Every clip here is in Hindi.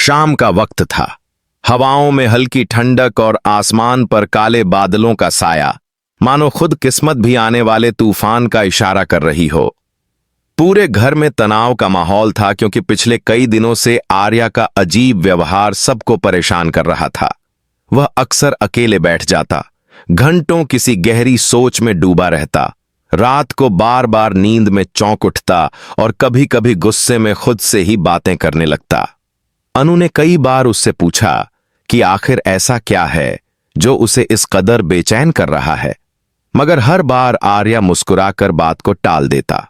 शाम का वक्त था। हवाओं में हल्की ठंडक और आसमान पर काले बादलों का साया, मानो खुद किस्मत भी आने वाले तूफान का इशारा कर रही हो। पूरे घर में तनाव का माहौल था क्योंकि पिछले कई दिनों से आर्या का अजीब व्यवहार सबको परेशान कर रहा था। वह अक्सर अकेले बैठ जाता, घंटों किसी गहरी सोच में डूबा रहता, रात को बार बार नींद में चौंक उठता और कभी कभी गुस्से में खुद से ही बातें करने लगता। अनु ने कई बार उससे पूछा कि आखिर ऐसा क्या है जो उसे इस कदर बेचैन कर रहा है, मगर हर बार आर्या मुस्कुराकर बात को टाल देता।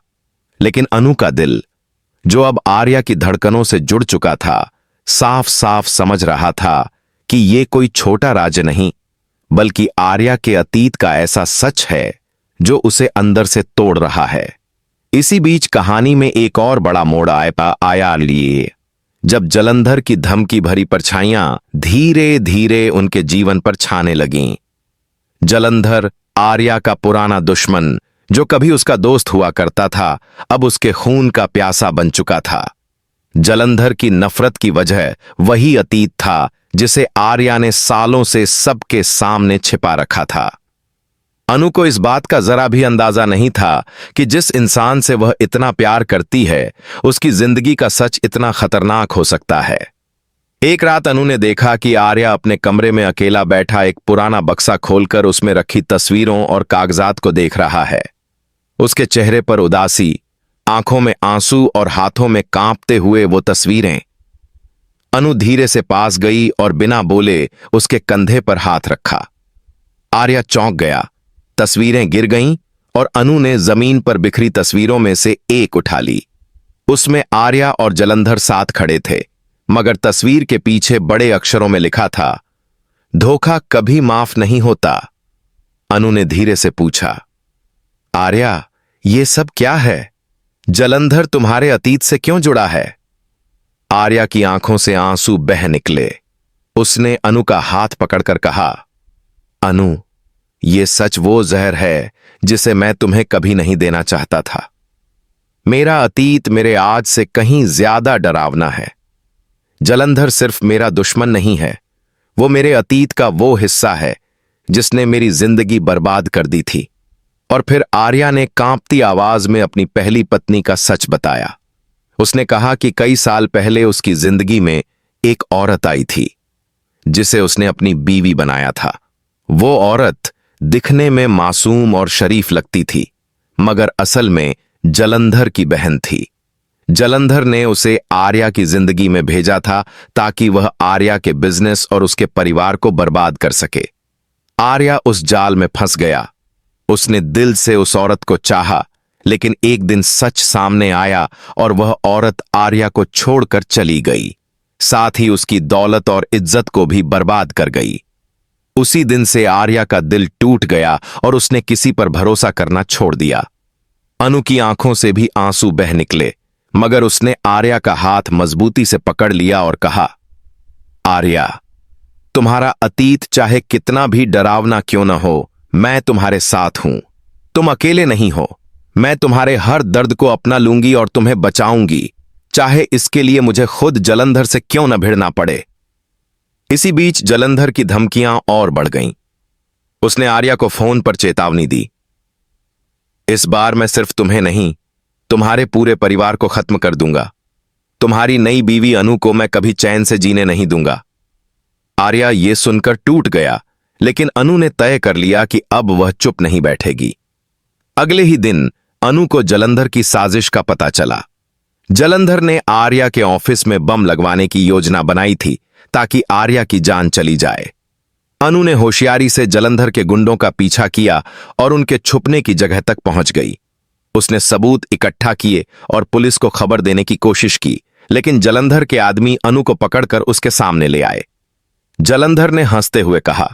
लेकिन अनु का दिल, जो अब आर्या की धड़कनों से जुड़ चुका था, साफ साफ समझ रहा था कि ये कोई छोटा राज नहीं, बल्कि आर्या के अतीत का ऐसा सच है जो उसे अंदर से तोड़ रहा है। इसी बीच कहानी में एक और बड़ा मोड़ आया लिए, जब जलंधर की धमकी भरी परछाइयां धीरे धीरे उनके जीवन पर छाने लगीं। जलंधर, आर्या का पुराना दुश्मन, जो कभी उसका दोस्त हुआ करता था, अब उसके खून का प्यासा बन चुका था। जलंधर की नफरत की वजह वही अतीत था जिसे आर्या ने सालों से सबके सामने छिपा रखा था। अनु को इस बात का जरा भी अंदाजा नहीं था कि जिस इंसान से वह इतना प्यार करती है, उसकी जिंदगी का सच इतना खतरनाक हो सकता है। एक रात अनु ने देखा कि आर्या अपने कमरे में अकेला बैठा एक पुराना बक्सा खोलकर उसमें रखी तस्वीरों और कागजात को देख रहा है। उसके चेहरे पर उदासी, आंखों में आंसू और हाथों में कांपते हुए वो तस्वीरें। अनु धीरे से पास गई और बिना बोले उसके कंधे पर हाथ रखा। आर्या चौंक गया। तस्वीरें गिर गईं और अनु ने जमीन पर बिखरी तस्वीरों में से एक उठा ली। उसमें आर्या और जलंधर साथ खड़े थे, मगर तस्वीर के पीछे बड़े अक्षरों में लिखा था, धोखा कभी माफ नहीं होता। अनु ने धीरे से पूछा, आर्या, ये सब क्या है? जलंधर तुम्हारे अतीत से क्यों जुड़ा है? आर्या की आंखों से आंसू बह निकले। उसने अनु का हाथ पकड़कर कहा, अनु, ये सच वो जहर है जिसे मैं तुम्हें कभी नहीं देना चाहता था। मेरा अतीत मेरे आज से कहीं ज्यादा डरावना है। जलंधर सिर्फ मेरा दुश्मन नहीं है, वो मेरे अतीत का वो हिस्सा है जिसने मेरी जिंदगी बर्बाद कर दी थी। और फिर आर्या ने कांपती आवाज में अपनी पहली पत्नी का सच बताया। उसने कहा कि कई साल पहले उसकी जिंदगी में एक औरत आई थी जिसे उसने अपनी बीवी बनाया था। वो औरत दिखने में मासूम और शरीफ लगती थी, मगर असल में जलंधर की बहन थी। जलंधर ने उसे आर्या की जिंदगी में भेजा था ताकि वह आर्या के बिजनेस और उसके परिवार को बर्बाद कर सके। आर्या उस जाल में फंस गया। उसने दिल से उस औरत को चाहा, लेकिन एक दिन सच सामने आया और वह औरत आर्या को छोड़कर चली गई, साथ ही उसकी दौलत और इज्जत को भी बर्बाद कर गई। उसी दिन से आर्या का दिल टूट गया और उसने किसी पर भरोसा करना छोड़ दिया। अनु की आंखों से भी आंसू बह निकले, मगर उसने आर्या का हाथ मजबूती से पकड़ लिया और कहा, आर्या, तुम्हारा अतीत चाहे कितना भी डरावना क्यों न हो, मैं तुम्हारे साथ हूं। तुम अकेले नहीं हो। मैं तुम्हारे हर दर्द को अपना लूंगी और तुम्हें बचाऊंगी, चाहे इसके लिए मुझे खुद जलंधर से क्यों न भिड़ना पड़े। इसी बीच जलंधर की धमकियां और बढ़ गईं। उसने आर्या को फोन पर चेतावनी दी, इस बार मैं सिर्फ तुम्हें नहीं, तुम्हारे पूरे परिवार को खत्म कर दूंगा। तुम्हारी नई बीवी अनु को मैं कभी चैन से जीने नहीं दूंगा। आर्या ये सुनकर टूट गया, लेकिन अनु ने तय कर लिया कि अब वह चुप नहीं बैठेगी। अगले ही दिन अनु को जलंधर की साजिश का पता चला। जलंधर ने आर्या के ऑफिस में बम लगवाने की योजना बनाई थी ताकि आर्या की जान चली जाए। अनु ने होशियारी से जलंधर के गुंडों का पीछा किया और उनके छुपने की जगह तक पहुंच गई। उसने सबूत इकट्ठा किए और पुलिस को खबर देने की कोशिश की, लेकिन जलंधर के आदमी अनु को पकड़कर उसके सामने ले आए। जलंधर ने हंसते हुए कहा,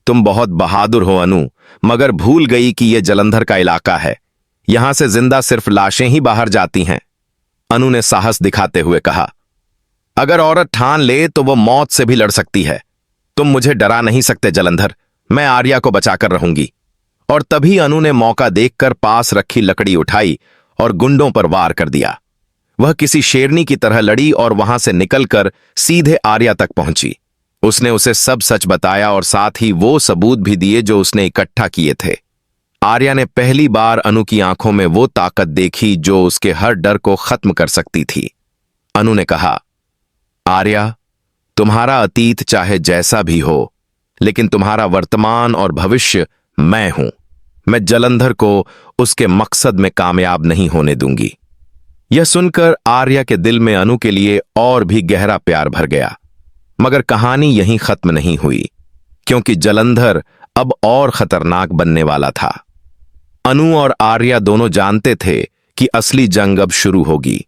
तुम बहुत बहादुर हो अनु, मगर भूल गई कि यह जलंधर का इलाका है। यहां से जिंदा सिर्फ लाशें ही बाहर जाती हैं। अनु ने साहस दिखाते हुए कहा, अगर औरत ठान ले तो वो मौत से भी लड़ सकती है। तुम मुझे डरा नहीं सकते जलंधर, मैं आर्या को बचाकर रहूंगी। और तभी अनु ने मौका देखकर पास रखी लकड़ी उठाई और गुंडों पर वार कर दिया। वह किसी शेरनी की तरह लड़ी और वहां से निकलकर सीधे आर्या तक पहुंची। उसने उसे सब सच बताया और साथ ही वो सबूत भी दिए जो उसने इकट्ठा किए थे। आर्या ने पहली बार अनु की आंखों में वो ताकत देखी जो उसके हर डर को खत्म कर सकती थी। अनु ने कहा, आर्या, तुम्हारा अतीत चाहे जैसा भी हो, लेकिन तुम्हारा वर्तमान और भविष्य मैं हूं। मैं जलंधर को उसके मकसद में कामयाब नहीं होने दूंगी। यह सुनकर आर्या के दिल में अनु के लिए और भी गहरा प्यार भर गया। मगर कहानी यहीं खत्म नहीं हुई, क्योंकि जलंधर अब और खतरनाक बनने वाला था। अनु और आर्या दोनों जानते थे कि असली जंग अब शुरू होगी।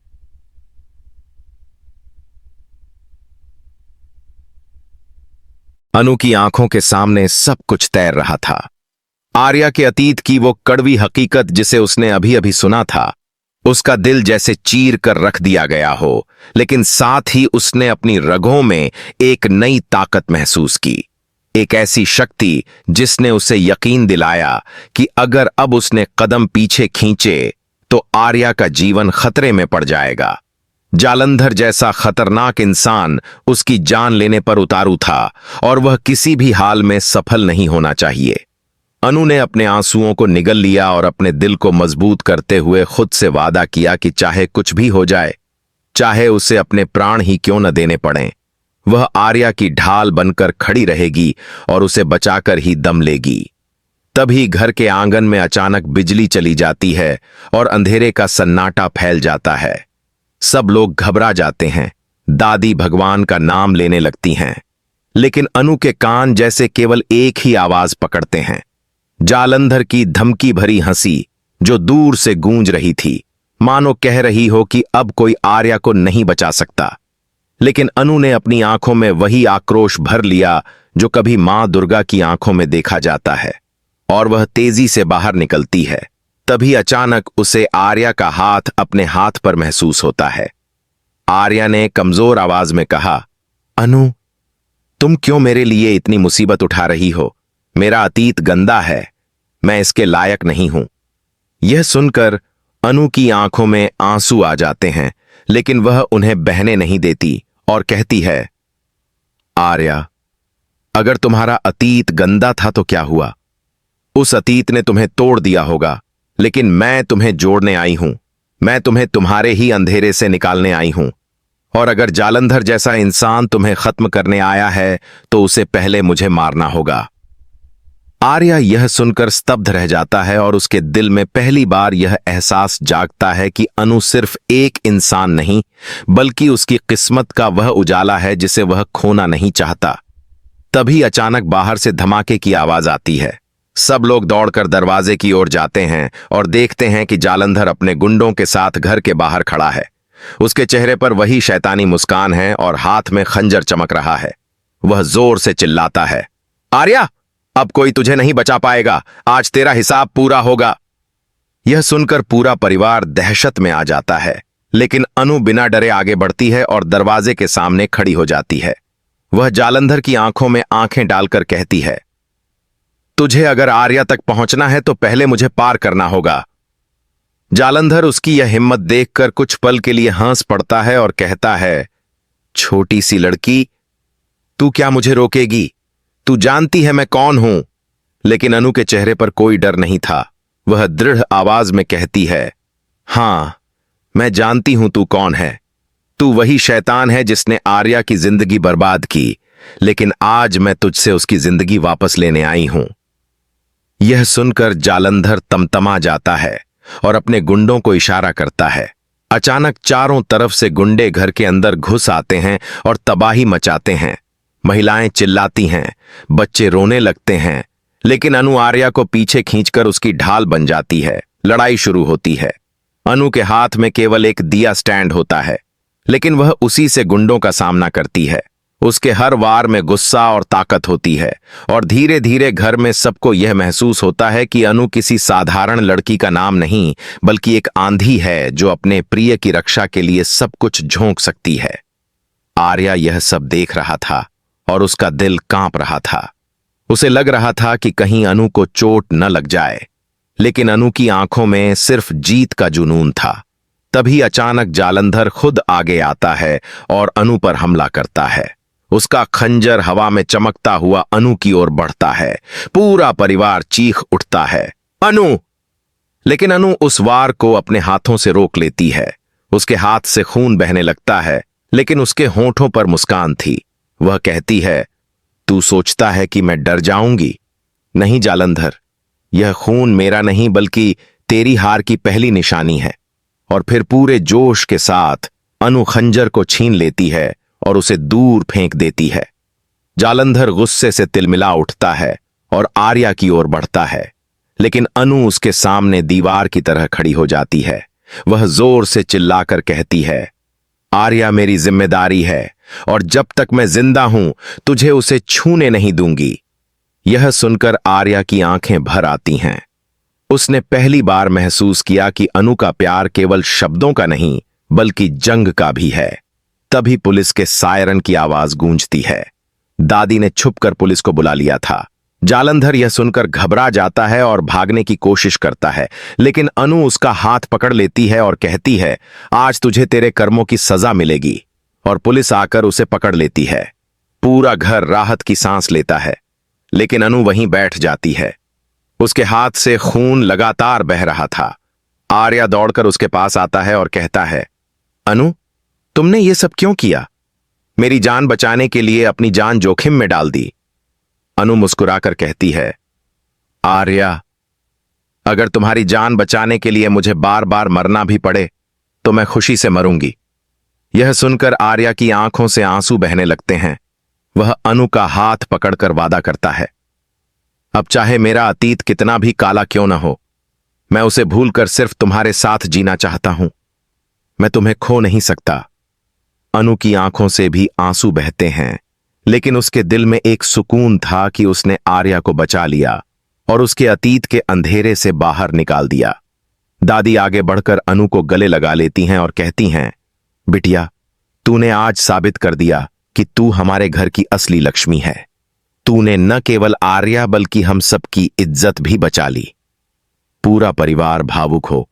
अनु की आंखों के सामने सब कुछ तैर रहा था। आर्या के अतीत की वो कड़वी हकीकत जिसे उसने अभी अभी सुना था, उसका दिल जैसे चीर कर रख दिया गया हो, लेकिन साथ ही उसने अपनी रगों में एक नई ताकत महसूस की, एक ऐसी शक्ति जिसने उसे यकीन दिलाया कि अगर अब उसने कदम पीछे खींचे तो आर्या का जीवन खतरे में पड़ जाएगा। जालंधर जैसा खतरनाक इंसान उसकी जान लेने पर उतारू था और वह किसी भी हाल में सफल नहीं होना चाहिए। अनु ने अपने आंसुओं को निगल लिया और अपने दिल को मजबूत करते हुए खुद से वादा किया कि चाहे कुछ भी हो जाए, चाहे उसे अपने प्राण ही क्यों न देने पड़ें, वह आर्या की ढाल बनकर खड़ी रहेगी और उसे बचाकर ही दम लेगी। तभी घर के आंगन में अचानक बिजली चली जाती है और अंधेरे का सन्नाटा फैल जाता है। सब लोग घबरा जाते हैं। दादी भगवान का नाम लेने लगती हैं, लेकिन अनु के कान जैसे केवल एक ही आवाज पकड़ते हैं, जालंधर की धमकी भरी हंसी जो दूर से गूंज रही थी, मानो कह रही हो कि अब कोई आर्या को नहीं बचा सकता। लेकिन अनु ने अपनी आंखों में वही आक्रोश भर लिया जो कभी मां दुर्गा की आंखों में देखा जाता है, और वह तेजी से बाहर निकलती है। तभी अचानक उसे आर्या का हाथ अपने हाथ पर महसूस होता है। आर्या ने कमजोर आवाज में कहा, अनु, तुम क्यों मेरे लिए इतनी मुसीबत उठा रही हो? मेरा अतीत गंदा है, मैं इसके लायक नहीं हूं। यह सुनकर अनु की आंखों में आंसू आ जाते हैं, लेकिन वह उन्हें बहने नहीं देती और कहती है, आर्या, अगर तुम्हारा अतीत गंदा था तो क्या हुआ? उस अतीत ने तुम्हें तोड़ दिया होगा, लेकिन मैं तुम्हें जोड़ने आई हूं। मैं तुम्हें तुम्हारे ही अंधेरे से निकालने आई हूं। और अगर जालंधर जैसा इंसान तुम्हें खत्म करने आया है तो उसे पहले मुझे मारना होगा। आर्या यह सुनकर स्तब्ध रह जाता है और उसके दिल में पहली बार यह एहसास जागता है कि अनु सिर्फ एक इंसान नहीं, बल्कि उसकी किस्मत का वह उजाला है जिसे वह खोना नहीं चाहता। तभी अचानक बाहर से धमाके की आवाज आती है। सब लोग दौड़कर दरवाजे की ओर जाते हैं और देखते हैं कि जालंधर अपने गुंडों के साथ घर के बाहर खड़ा है। उसके चेहरे पर वही शैतानी मुस्कान है और हाथ में खंजर चमक रहा है। वह जोर से चिल्लाता है, आर्या, अब कोई तुझे नहीं बचा पाएगा, आज तेरा हिसाब पूरा होगा। यह सुनकर पूरा परिवार दहशत में आ जाता है, लेकिन अनु बिना डरे आगे बढ़ती है और दरवाजे के सामने खड़ी हो जाती है। वह जालंधर की आंखों में आंखें डालकर कहती है, तुझे अगर आर्या तक पहुंचना है तो पहले मुझे पार करना होगा। जालंधर उसकी यह हिम्मत देखकर कुछ पल के लिए हंस पड़ता है और कहता है, छोटी सी लड़की, तू क्या मुझे रोकेगी? तू जानती है मैं कौन हूं। लेकिन अनु के चेहरे पर कोई डर नहीं था। वह दृढ़ आवाज में कहती है, हां, मैं जानती हूं तू कौन है। तू वही शैतान है जिसने आर्या की जिंदगी बर्बाद की, लेकिन आज मैं तुझसे उसकी जिंदगी वापस लेने आई हूं। यह सुनकर जालंधर तमतमा जाता है और अपने गुंडों को इशारा करता है। अचानक चारों तरफ से गुंडे घर के अंदर घुस आते हैं और तबाही मचाते हैं। महिलाएं चिल्लाती हैं, बच्चे रोने लगते हैं, लेकिन अनु आर्या को पीछे खींचकर उसकी ढाल बन जाती है। लड़ाई शुरू होती है। अनु के हाथ में केवल एक दिया स्टैंड होता है, लेकिन वह उसी से गुंडों का सामना करती है। उसके हर वार में गुस्सा और ताकत होती है, और धीरे धीरे घर में सबको यह महसूस होता है कि अनु किसी साधारण लड़की का नाम नहीं, बल्कि एक आंधी है जो अपने प्रिय की रक्षा के लिए सब कुछ झोंक सकती है। आर्या यह सब देख रहा था और उसका दिल कांप रहा था। उसे लग रहा था कि कहीं अनु को चोट न लग जाए, लेकिन अनु की आंखों में सिर्फ जीत का जुनून था। तभी अचानक जालंधर खुद आगे आता है और अनु पर हमला करता है। उसका खंजर हवा में चमकता हुआ अनु की ओर बढ़ता है। पूरा परिवार चीख उठता है, अनु! लेकिन अनु उस वार को अपने हाथों से रोक लेती है। उसके हाथ से खून बहने लगता है, लेकिन उसके होंठों पर मुस्कान थी। वह कहती है, तू सोचता है कि मैं डर जाऊंगी? नहीं जालंधर, यह खून मेरा नहीं बल्कि तेरी हार की पहली निशानी है। और फिर पूरे जोश के साथ अनु खंजर को छीन लेती है और उसे दूर फेंक देती है। जालंधर गुस्से से तिलमिला उठता है और आर्या की ओर बढ़ता है, लेकिन अनु उसके सामने दीवार की तरह खड़ी हो जाती है। वह जोर से चिल्लाकर कहती है, आर्या मेरी जिम्मेदारी है और जब तक मैं जिंदा हूं तुझे उसे छूने नहीं दूंगी। यह सुनकर आर्या की आंखें भर आती हैं। उसने पहली बार महसूस किया कि अनु का प्यार केवल शब्दों का नहीं बल्कि जंग का भी है। तभी पुलिस के सायरन की आवाज गूंजती है। दादी ने छुपकर पुलिस को बुला लिया था। जालंधर यह सुनकर घबरा जाता है और भागने की कोशिश करता है, लेकिन अनु उसका हाथ पकड़ लेती है और कहती है, आज तुझे तेरे कर्मों की सजा मिलेगी। और पुलिस आकर उसे पकड़ लेती है। पूरा घर राहत की सांस लेता है, लेकिन अनु वहीं बैठ जाती है। उसके हाथ से खून लगातार बह रहा था। आर्या दौड़कर उसके पास आता है और कहता है, अनु, तुमने ये सब क्यों किया? मेरी जान बचाने के लिए अपनी जान जोखिम में डाल दी। अनु मुस्कुराकर कहती है, आर्या, अगर तुम्हारी जान बचाने के लिए मुझे बार बार मरना भी पड़े तो मैं खुशी से मरूंगी। यह सुनकर आर्या की आंखों से आंसू बहने लगते हैं। वह अनु का हाथ पकड़कर वादा करता है, अब चाहे मेरा अतीत कितना भी काला क्यों न हो, मैं उसे भूलकर सिर्फ तुम्हारे साथ जीना चाहता हूं। मैं तुम्हें खो नहीं सकता। अनु की आंखों से भी आंसू बहते हैं, लेकिन उसके दिल में एक सुकून था कि उसने आर्या को बचा लिया और उसके अतीत के अंधेरे से बाहर निकाल दिया। दादी आगे बढ़कर अनु को गले लगा लेती हैं और कहती हैं, बिटिया, तूने आज साबित कर दिया कि तू हमारे घर की असली लक्ष्मी है। तूने न केवल आर्या बल्कि हम सबकी इज्जत भी बचा ली। पूरा परिवार भावुक हो